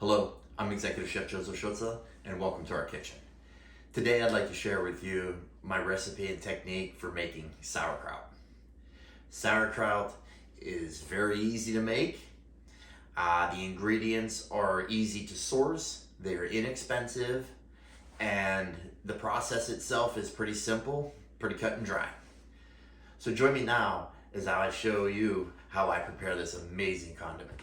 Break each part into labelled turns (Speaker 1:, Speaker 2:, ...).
Speaker 1: Hello, I'm Executive Chef Joseph Schutze, and welcome to our kitchen. Today I'd like to share with you my recipe and technique for making sauerkraut. Sauerkraut is very easy to make. The ingredients are easy to source, they're inexpensive, and the process itself is pretty simple, pretty cut and dry. So join me now as I show you how I prepare this amazing condiment.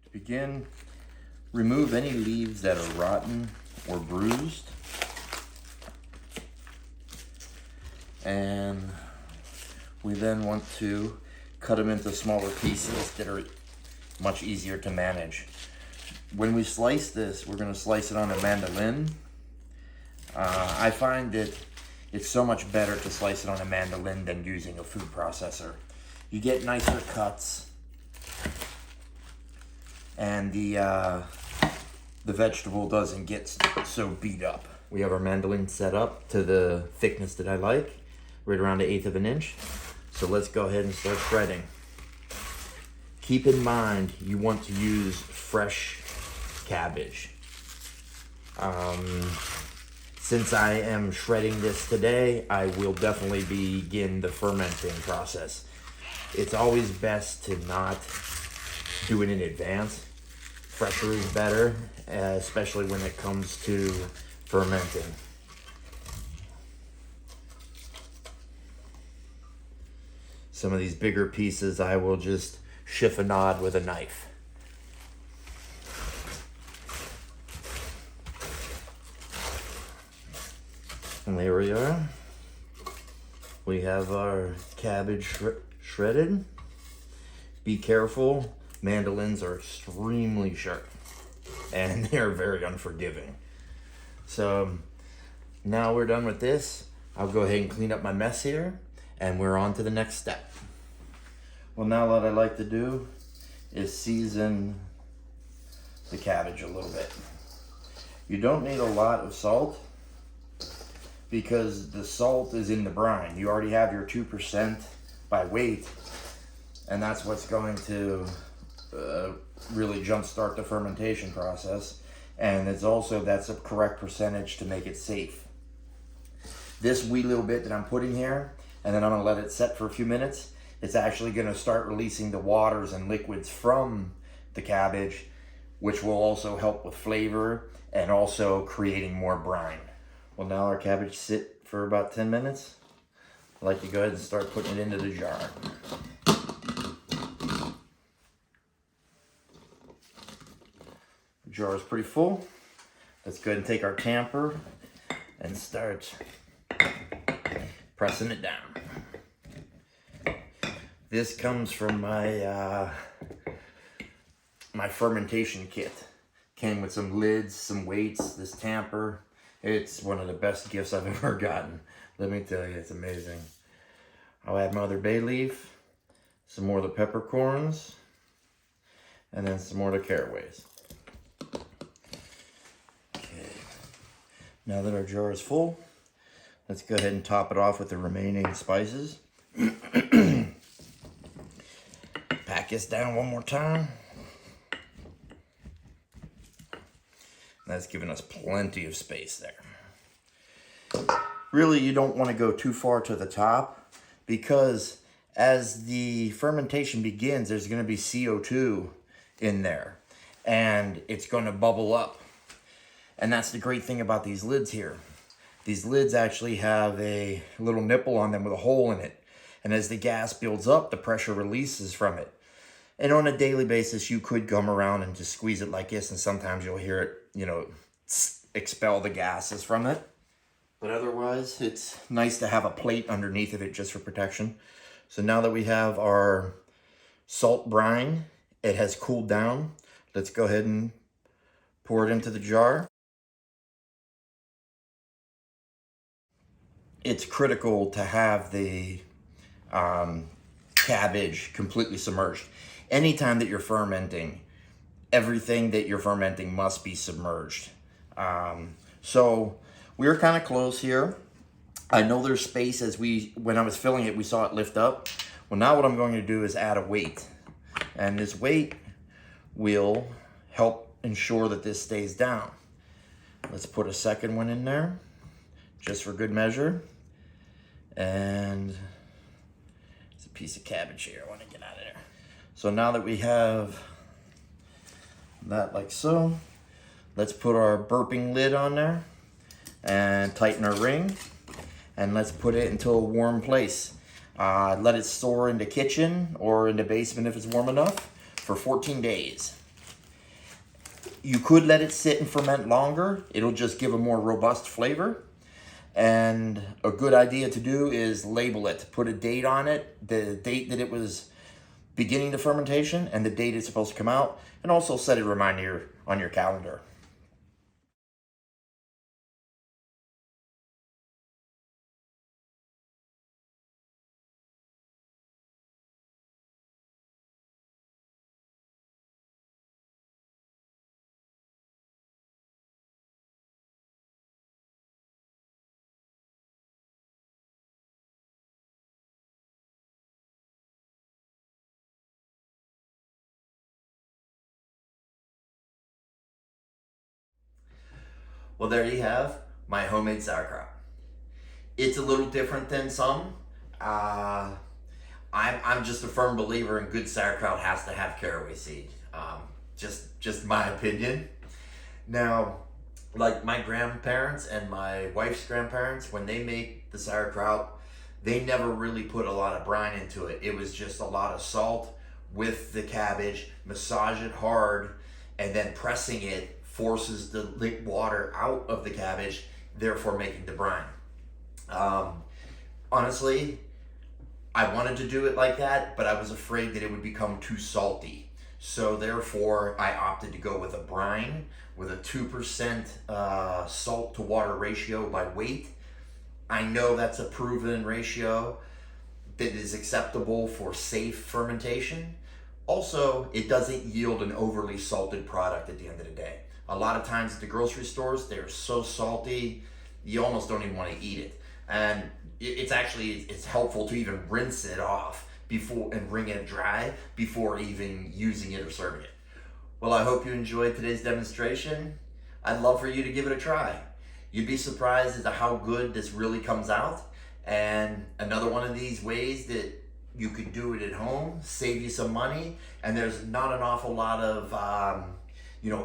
Speaker 1: To begin, remove any leaves that are rotten or bruised. And we then want to cut them into smaller pieces that are much easier to manage. When we slice this, we're going to slice it on a mandolin. I find that it's so much better to slice it on a mandolin than using a food processor. You get nicer cuts, and the vegetable doesn't get so beat up. We have our mandolin set up to the thickness that I like, right around 1/8 of an inch. So let's go ahead and start shredding. Keep in mind, you want to use fresh cabbage. Since I am shredding this today, I will definitely begin the fermenting process. It's always best to not do it in advance. Fresher is better, especially when it comes to fermenting. Some of these bigger pieces I will just chiffonade with a knife. And there we are. We have our cabbage shredded. Be careful, mandolins are extremely sharp and they're very unforgiving. So now we're done with this. I'll go ahead and clean up my mess here and we're on to the next step. Well, now what I like to do is season the cabbage a little bit. You don't need a lot of salt because the salt is in the brine. You already have your 2% by weight, and that's what's going to really jumpstart the fermentation process. And it's also, that's a correct percentage to make it safe. This wee little bit that I'm putting here, and then I'm gonna let it set for a few minutes, it's actually gonna start releasing the waters and liquids from the cabbage, which will also help with flavor and also creating more brine. Well, now our cabbage sit for about 10 minutes. I'd like to go ahead and start putting it into the jar. The jar is pretty full. Let's go ahead and take our tamper and start pressing it down. This comes from my my fermentation kit. Came with some lids, some weights, this tamper. It's one of the best gifts I've ever gotten. Let me tell you, it's amazing. I'll add my other bay leaf, some more of the peppercorns, and then some more of the caraways. Okay. Now that our jar is full, let's go ahead and top it off with the remaining spices. Pack this down one more time. That's giving us plenty of space there. Really, you don't want to go too far to the top because as the fermentation begins, there's going to be CO2 in there and it's going to bubble up. And that's the great thing about these lids here. These lids actually have a little nipple on them with a hole in it. And as the gas builds up, the pressure releases from it. And on a daily basis, you could come around and just squeeze it like this, and sometimes you'll hear it, you know, expel the gases from it. But otherwise, it's nice to have a plate underneath of it just for protection. So now that we have our salt brine, it has cooled down. Let's go ahead and pour it into the jar. It's critical to have the cabbage completely submerged. Anytime that you're fermenting, everything that you're fermenting must be submerged. So we're kind of close here. I know there's space when I was filling it, we saw it lift up. Well, now what I'm going to do is add a weight. And this weight will help ensure that this stays down. Let's put a second one in there, just for good measure. And there's a piece of cabbage here I want to get out of there. So now that we have that like so, let's put our burping lid on there and tighten our ring. And let's put it into a warm place. Let it store in the kitchen or in the basement if it's warm enough for 14 days. You could let it sit and ferment longer. It'll just give a more robust flavor. And a good idea to do is label it. Put a date on it, the date that it was beginning the fermentation and the date it's supposed to come out. And also set a reminder on your calendar. Well, there you have my homemade sauerkraut. It's a little different than some. I'm just a firm believer in good sauerkraut has to have caraway seed. Just my opinion. Now, like my grandparents and my wife's grandparents, when they make the sauerkraut, they never really put a lot of brine into it. It was just a lot of salt with the cabbage, massage it hard, and then pressing it forces the water out of the cabbage, therefore making the brine. Honestly, I wanted to do it like that, but I was afraid that it would become too salty. So therefore, I opted to go with a brine with a 2% salt to water ratio by weight. I know that's a proven ratio that is acceptable for safe fermentation. Also, it doesn't yield an overly salted product at the end of the day. A lot of times at the grocery stores, they're so salty, you almost don't even want to eat it. And it's helpful to even rinse it off before and wring it dry before even using it or serving it. Well, I hope you enjoyed today's demonstration. I'd love for you to give it a try. You'd be surprised as to how good this really comes out. And another one of these ways that you can do it at home, save you some money, and there's not an awful lot of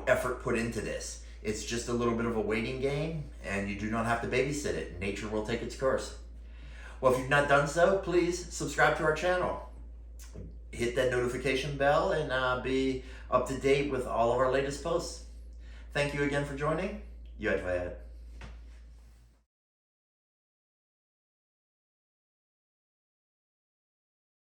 Speaker 1: effort put into this. It's just a little bit of a waiting game, and you do not have to babysit it. Nature will take its course. Well, if you've not done so, please subscribe to our channel. Hit that notification bell and be up to date with all of our latest posts. Thank you again for joining. Jag vet.